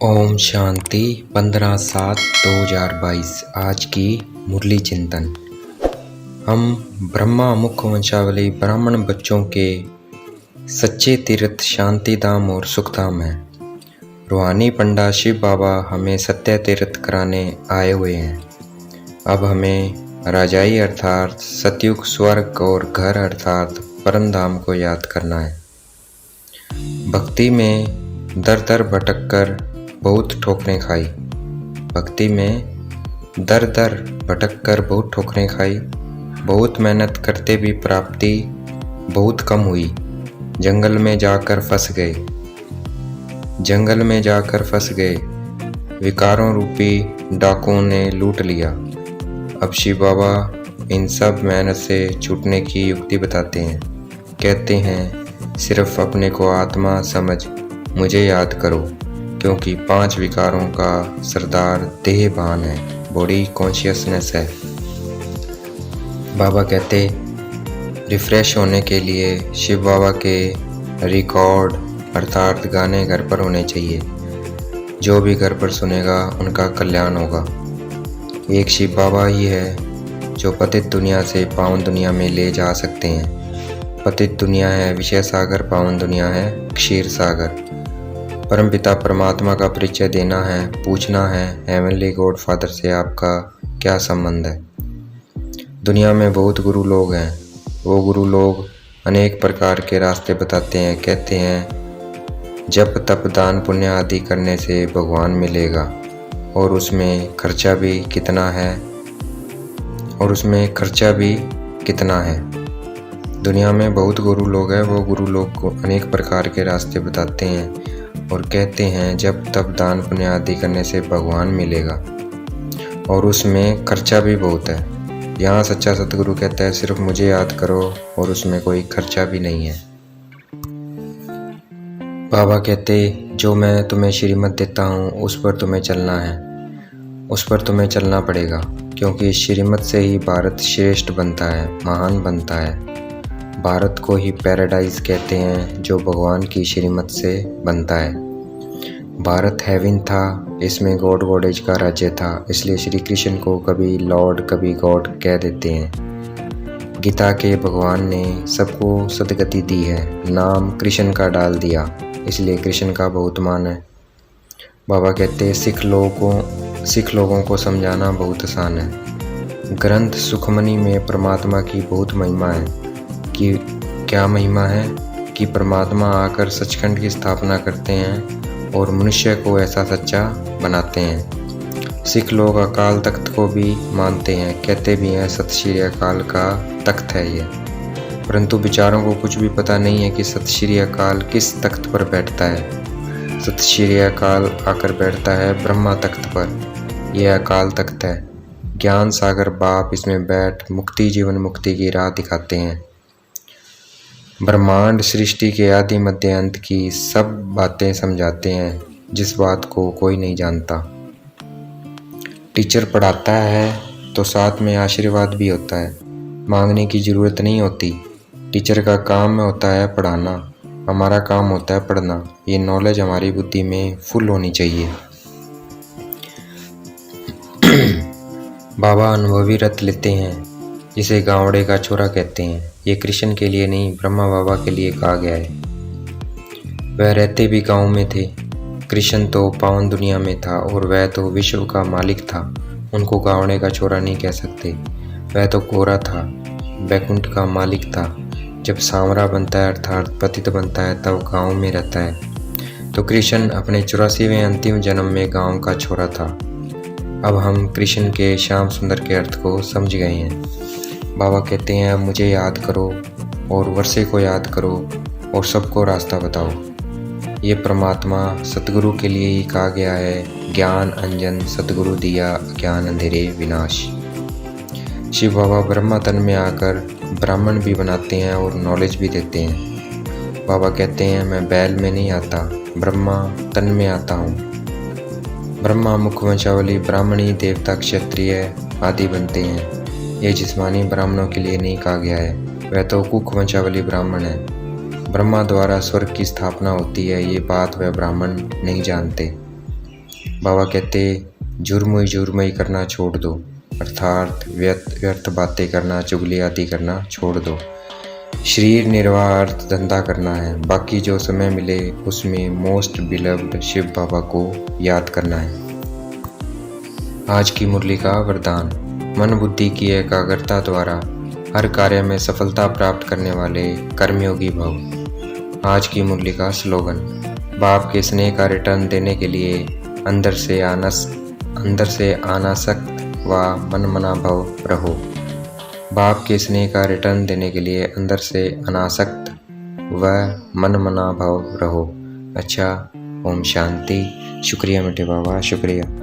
ओम शांति 15/7/2022। आज की मुरली चिंतन। हम ब्रह्मा मुख वंशावली ब्राह्मण बच्चों के सच्चे तीर्थ शांति धाम और सुखधाम हैं। रूहानी पंडा शिव बाबा हमें सत्य तीर्थ कराने आए हुए हैं। अब हमें राजाई अर्थात सतयुग स्वर्ग और घर अर्थात परम धाम को याद करना है। भक्ति में दर दर भटक कर बहुत ठोकरें खाई। भक्ति में दर दर भटक कर बहुत ठोकरें खाई। बहुत मेहनत करते भी प्राप्ति बहुत कम हुई। जंगल में जाकर फंस गए। जंगल में जाकर फंस गए। विकारों रूपी डाकुओं ने लूट लिया। अब शिव बाबा इन सब मेहनत से छूटने की युक्ति बताते हैं। कहते हैं, सिर्फ अपने को आत्मा समझ मुझे याद करो, क्योंकि 5 विकारों का सरदार देहभान है, बॉडी कॉन्शियसनेस है। बाबा कहते रिफ्रेश होने के लिए शिव बाबा के रिकॉर्ड अर्थात गाने घर पर होने चाहिए। जो भी घर पर सुनेगा उनका कल्याण होगा। एक शिव बाबा ही है जो पतित दुनिया से पावन दुनिया में ले जा सकते हैं। पतित दुनिया है विषय सागर, पावन दुनिया है क्षीर सागर। परमपिता परमात्मा का परिचय देना है, पूछना है हेवनली गॉड फादर से आपका क्या संबंध है। दुनिया में बहुत गुरु लोग हैं। वो गुरु लोग अनेक प्रकार के रास्ते बताते हैं। कहते हैं जप तप दान पुण्य आदि करने से भगवान मिलेगा, और उसमें खर्चा भी कितना है। दुनिया में बहुत गुरु लोग हैं। वो गुरु लोग को अनेक प्रकार के रास्ते बताते हैं और कहते हैं जब तब दान पुण्य आदि करने से भगवान मिलेगा, और उसमें खर्चा भी बहुत है। यहाँ सच्चा सतगुरु कहता है सिर्फ मुझे याद करो, और उसमें कोई खर्चा भी नहीं है। बाबा कहते जो मैं तुम्हें श्रीमत देता हूँ उस पर तुम्हें चलना है, उस पर तुम्हें चलना पड़ेगा, क्योंकि इस श्रीमत से ही भारत श्रेष्ठ बनता है, महान बनता है। भारत को ही पैराडाइज कहते हैं जो भगवान की श्रीमत से बनता है। भारत हेवन था, इसमें गॉड गॉडेज का राज्य था, इसलिए श्री कृष्ण को कभी लॉर्ड कभी गॉड कह देते हैं। गीता के भगवान ने सबको सदगति दी है, नाम कृष्ण का डाल दिया, इसलिए कृष्ण का बहुत मान है। बाबा कहते हैं सिख लोगों को समझाना बहुत आसान है। ग्रंथ सुखमनी में परमात्मा की बहुत महिमा है। कि क्या महिमा है कि परमात्मा आकर सचखंड की स्थापना करते हैं और मनुष्य को ऐसा सच्चा बनाते हैं। सिख लोग अकाल तख्त को भी मानते हैं, कहते भी हैं सत श्री अकाल का तख्त है ये। परंतु बेचारों को कुछ भी पता नहीं है कि सत श्री अकाल किस तख्त पर बैठता है। सत श्री अकाल आकर बैठता है ब्रह्मा तख्त पर। यह अकाल तख्त है। ज्ञान सागर बाप इसमें बैठ मुक्ति जीवन मुक्ति की राह दिखाते हैं। ब्रह्मांड सृष्टि के आदि मध्य अंत की सब बातें समझाते हैं, जिस बात को कोई नहीं जानता। टीचर पढ़ाता है तो साथ में आशीर्वाद भी होता है। मांगने की ज़रूरत नहीं होती। टीचर का काम में होता है पढ़ाना, हमारा काम होता है पढ़ना। ये नॉलेज हमारी बुद्धि में फुल होनी चाहिए। बाबा अनुभवी रत लेते हैं, जिसे गावड़े का छोरा कहते हैं। ये कृष्ण के लिए नहीं, ब्रह्मा बाबा के लिए कहा गया है। वह रहते भी गांव में थे। कृष्ण तो पावन दुनिया में था और वह तो विश्व का मालिक था। उनको गावड़े का छोरा नहीं कह सकते। वह तो गोरा था, बैकुंठ का मालिक था। जब सांवरा बनता है अर्थात पतित बनता है तब गांव में रहता है। तो कृष्ण अपने 84वें अंतिम जन्म में गांव का छोरा था। अब हम कृष्ण के श्याम सुंदर के अर्थ को समझ गए हैं। बाबा कहते हैं अब मुझे याद करो और वर्षे को याद करो और सबको रास्ता बताओ। ये परमात्मा सतगुरु के लिए ही कहा गया है। ज्ञान अंजन सतगुरु दिया, ज्ञान अंधेरे विनाश। शिव बाबा ब्रह्मा तन में आकर ब्राह्मण भी बनाते हैं और नॉलेज भी देते हैं। बाबा कहते हैं मैं बैल में नहीं आता, ब्रह्मा तन में आता हूँ। ब्रह्मा मुख वंशावली ब्राह्मणी देवता क्षत्रिय आदि बनते हैं। ये जिस्मानी ब्राह्मणों के लिए नहीं कहा गया है, वह तो कुक वंशावली ब्राह्मण है। ब्रह्मा द्वारा स्वर्ग की स्थापना होती है, ये बात वह ब्राह्मण नहीं जानते। बाबा कहते झुरमुई करना छोड़ दो, अर्थात व्यर्थ बातें करना, चुगली आदि करना छोड़ दो। शरीर निर्वाह अर्थ धंधा करना है, बाकी जो समय मिले उसमें मोस्ट बिलव्ड शिव बाबा को याद करना है। आज की मुरली का वरदान, मन बुद्धि की एकाग्रता द्वारा हर कार्य में सफलता प्राप्त करने वाले कर्मयोगी भव। आज की मुरली का स्लोगन, बाप के स्नेह का रिटर्न देने के लिए अंदर से अनासक्त व मनमना भव रहो। बाप के स्नेह का रिटर्न देने के लिए अंदर से अनासक्त व मनमना भव रहो। अच्छा, ओम शांति। शुक्रिया मीठे बाबा, शुक्रिया।